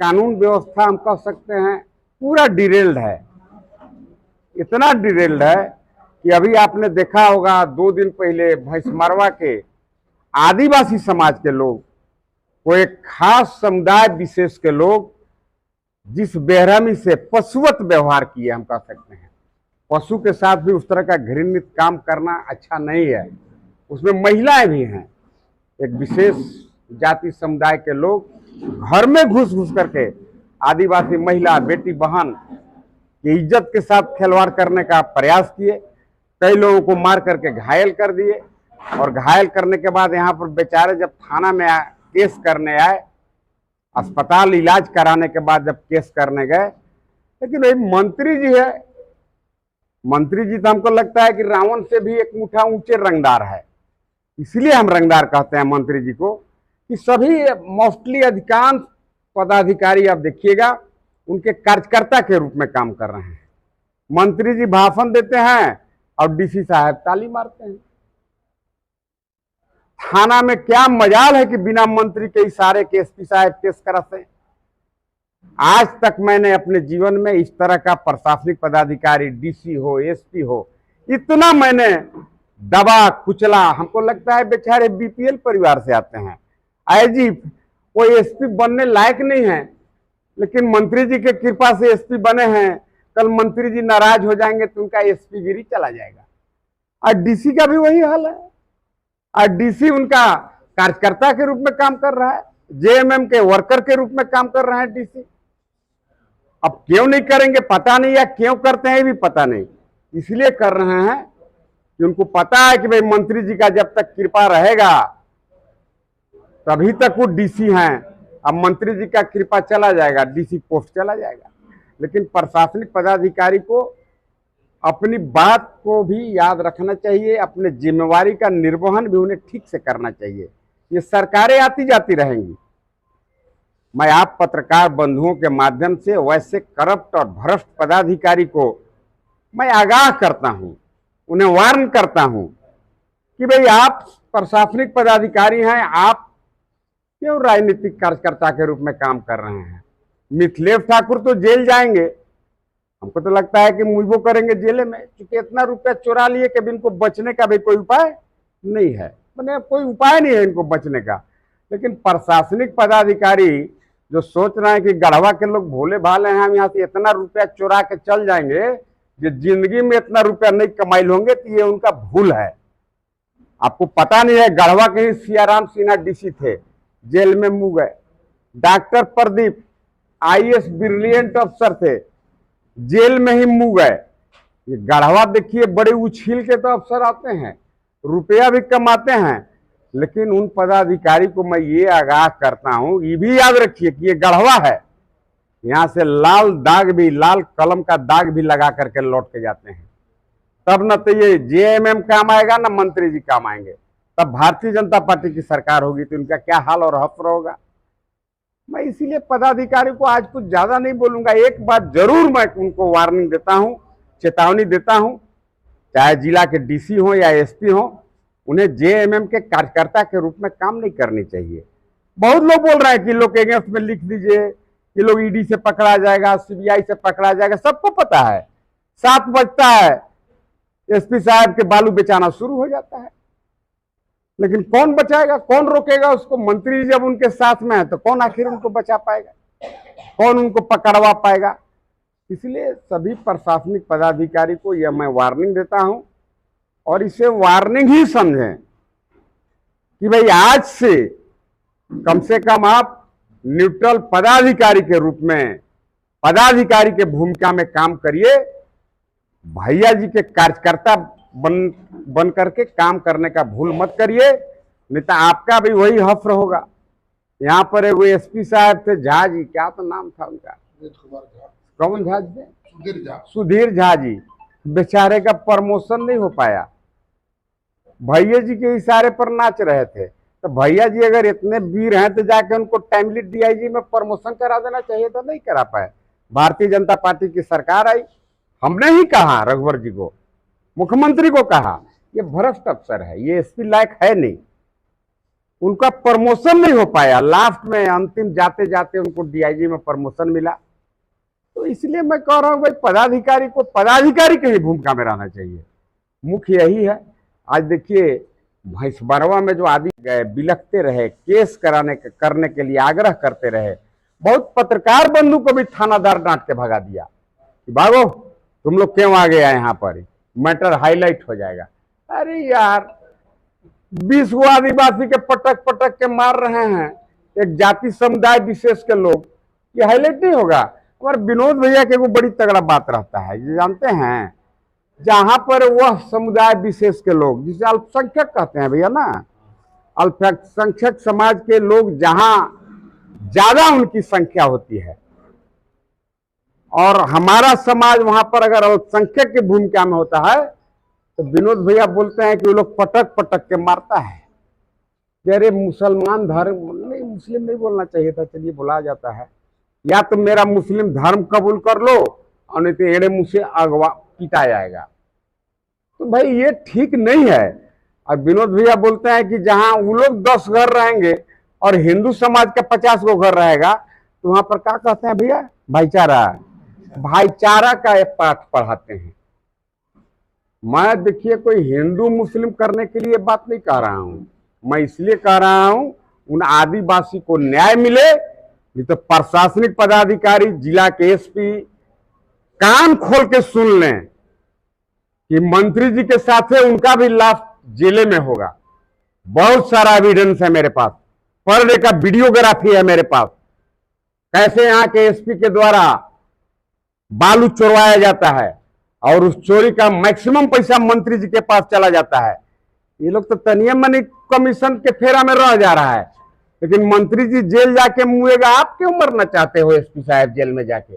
कानून व्यवस्था हम कह सकते हैं पूरा डिरेल्ड है। इतना डिरेल्ड है कि अभी आपने देखा होगा 2 दिन पहले भैंसमरवा के आदिवासी समाज के लोग, वो एक खास समुदाय विशेष के लोग जिस बेरहमी से पशुवत व्यवहार किए, हम कह सकते हैं पशु के साथ भी उस तरह का घृणित काम करना अच्छा नहीं है। उसमें महिलाएं भी हैं। एक विशेष जाति समुदाय के लोग घर में घुस घुस करके आदिवासी महिला, बेटी, बहन की इज्जत के साथ खिलवाड़ करने का प्रयास किए। कई लोगों को मार करके घायल कर दिए और घायल करने के बाद यहाँ पर बेचारे जब थाना में केस करने आए, अस्पताल इलाज कराने के बाद जब केस करने गए, लेकिन वही मंत्री जी है, मंत्री जी तो हमको लगता है कि रावण से भी एक मुठा ऊंचे रंगदार है। इसलिए हम रंगदार कहते हैं मंत्री जी को कि सभी मोस्टली अधिकांश पदाधिकारी आप देखिएगा उनके कार्यकर्ता के रूप में काम कर रहे हैं। मंत्री जी भाषण देते हैं और डीसी साहब ताली मारते हैं। थाना में क्या मजाल है कि बिना मंत्री के इशारे के एसपी साहब केस कराते हैं। आज तक मैंने अपने जीवन में इस तरह का प्रशासनिक पदाधिकारी, डीसी हो, एसपी हो, इतना मैंने दबा कुचला। हमको लगता है बेचारे बीपीएल परिवार से आते हैं। आईजी वो एसपी बनने लायक नहीं है, लेकिन मंत्री जी के कृपा से एसपी बने हैं। कल मंत्री जी नाराज हो जाएंगे तो उनका एसपी गिरी चला जाएगा। और डीसी का भी वही हाल है। और डीसी उनका कार्यकर्ता के रूप में काम कर रहा है, जेएमएम के वर्कर के रूप में काम कर रहा है डीसी। अब क्यों नहीं करेंगे पता नहीं, या क्यों करते हैं ये भी पता नहीं। इसलिए कर रहे हैं कि उनको पता है कि भाई मंत्री जी का जब तक कृपा रहेगा तभी तक वो डीसी हैं। अब मंत्री जी का कृपा चला जाएगा, डीसी पोस्ट चला जाएगा। लेकिन प्रशासनिक पदाधिकारी को अपनी बात को भी याद रखना चाहिए, अपने जिम्मेवारी का निर्वहन भी उन्हें ठीक से करना चाहिए। ये सरकारें आती जाती रहेंगी। मैं आप पत्रकार बंधुओं के माध्यम से वैसे करप्ट और भ्रष्ट पदाधिकारी को मैं आगाह करता हूं, उन्हें वार्न करता हूं कि भाई आप प्रशासनिक पदाधिकारी हैं, आप क्यों राजनीतिक कार्यकर्ता के रूप में काम कर रहे हैं। मिथिलेश ठाकुर तो जेल जाएंगे, हमको तो लगता है कि मुझको करेंगे जेल में, क्योंकि इतना रुपया चुरा लिए कि इनको बचने का भी कोई उपाय नहीं है, मैंने कोई उपाय नहीं है इनको बचने का। लेकिन प्रशासनिक पदाधिकारी जो सोच रहे हैं कि गढ़वा के लोग भोले भाले हैं, हम यहाँ से इतना रुपया चुरा के चल जाएंगे, जो जिंदगी में इतना रुपया नहीं कमाई होंगे, तो ये उनका भूल है। आपको पता नहीं है, गढ़वा के ही सियाराम सिन्हा डीसी थे, जेल में मुँह गए। डॉक्टर प्रदीप आईएएस ब्रिलियंट अफसर थे, जेल में ही मुँह गए। ये गढ़वा देखिए बड़े उछील के तो अफसर आते हैं, रुपया भी कमाते हैं। लेकिन उन पदाधिकारी को मैं ये आगाह करता हूं, ये भी याद रखिए कि ये गढ़वा है, यहां से लाल दाग भी, लाल कलम का दाग भी लगा करके लौट के जाते हैं। तब न तो ये जेएमएम काम आएगा, न मंत्री जी काम आएंगे। तब भारतीय जनता पार्टी की सरकार होगी तो इनका क्या हाल और हफ्र होगा। मैं इसीलिए पदाधिकारी को आज कुछ ज्यादा नहीं बोलूंगा। एक बात जरूर मैं उनको वार्निंग देता हूं, चेतावनी देता हूं, चाहे जिला के डीसी हो या एसपी हो, उन्हें जेएमएम के कार्यकर्ता के रूप में काम नहीं करनी चाहिए। बहुत लोग बोल रहे हैं कि लोग अगेंस्ट में लिख दीजिए कि लोग ईडी से पकड़ा जाएगा, सीबीआई से पकड़ा जाएगा। सबको पता है 7 बजता है एसपी साहब के बालू बेचाना शुरू हो जाता है। लेकिन कौन बचाएगा, कौन रोकेगा उसको। मंत्री जब उनके साथ में है तो कौन आखिर उनको बचा पाएगा, कौन उनको पकड़वा पाएगा। इसलिए सभी प्रशासनिक पदाधिकारी को यह मैं वार्निंग देता हूं, और इसे वार्निंग ही समझें कि भाई आज से कम से कम आप न्यूट्रल पदाधिकारी के रूप में, पदाधिकारी के भूमिका में काम करिए। भैया जी के कार्यकर्ता बन करके काम करने का भूल मत करिए, नहीं तो आपका भी वही हफ्र होगा। यहाँ पर एक एसपी साहब थे, झा जी, क्या तो नाम था उनका, कौन झा जी, सुधीर झा जी, बेचारे का प्रमोशन नहीं हो पाया। भैया जी के इशारे पर नाच रहे थे। तो भैया जी अगर इतने वीर हैं तो जाके उनको टाइमली डीआईजी में प्रमोशन करा देना चाहिए था, नहीं करा पाए। भारतीय जनता पार्टी की सरकार आई, हमने ही कहा रघुवर जी को, मुख्यमंत्री को कहा, ये भ्रष्ट अफसर है, ये एसपी लायक है नहीं। उनका प्रमोशन नहीं हो पाया, लास्ट में अंतिम जाते जाते उनको डीआईजी में प्रमोशन मिला। तो इसलिए मैं कह रहा हूं भाई पदाधिकारी को पदाधिकारी की ही भूमिका में रहना चाहिए, मुख्य यही है। आज देखिए भैंसबरवा में जो आदमी गए बिलखते रहे, केस करने के लिए आग्रह करते रहे, बहुत पत्रकार बंधु को भी थानादार डांट के भगा दिया कि भागो तुम लोग क्यों आ गया यहाँ पर, मैटर हाईलाइट हो जाएगा। अरे यार 20 गो आदिवासी के पटक पटक के मार रहे हैं एक जाति समुदाय विशेष के लोग, ये हाईलाइट नहीं होगा? हमारे विनोद भैया के वो बड़ी तगड़ा बात रहता है, ये जानते हैं, जहां पर वह समुदाय विशेष के लोग जिसे अल्पसंख्यक कहते हैं भैया ना, अल्पसंख्यक समाज के लोग जहां ज्यादा उनकी संख्या होती है और हमारा समाज वहां पर अगर अल्पसंख्यक की भूमिका में होता है तो विनोद भैया बोलते हैं कि वो लोग पटक पटक के मारता है। अरे मुसलमान धर्म नहीं, मुस्लिम नहीं बोलना चाहिए था, चलिए बुला जाता है, या तो मेरा मुस्लिम धर्म कबूल कर लो और नहीं तो एड़े मुंह से अगवा पीटा जाएगा। तो भाई ये ठीक नहीं है। और विनोद भैया बोलते हैं कि जहां वो लोग 10 घर रहेंगे और हिंदू समाज का 50 गो घर रहेगा तो वहां पर क्या कहते हैं भैया? भाईचारा, भाईचारा का एक पाठ पढ़ाते हैं। मैं देखिए कोई हिंदू मुस्लिम करने के लिए बात नहीं कह रहा हूं, मैं इसलिए कह रहा हूं उन आदिवासी को न्याय मिले। नहीं तो प्रशासनिक पदाधिकारी, जिला के एसपी कान खोल के सुन लें कि मंत्री जी के साथ है उनका भी लाभ जेले में होगा। बहुत सारा एविडेंस है मेरे पास, पर डे का वीडियोग्राफी है मेरे पास, कैसे यहाँ के एसपी के द्वारा बालू चोरवाया जाता है और उस चोरी का मैक्सिमम पैसा मंत्री जी के पास चला जाता है। ये लोग तो तनिए मनी कमीशन के फेरा में रह जा रहा है, लेकिन मंत्री जी जेल जाके मुएगा, आप क्यों मरना चाहते हो एसपी साहब जेल में जाके?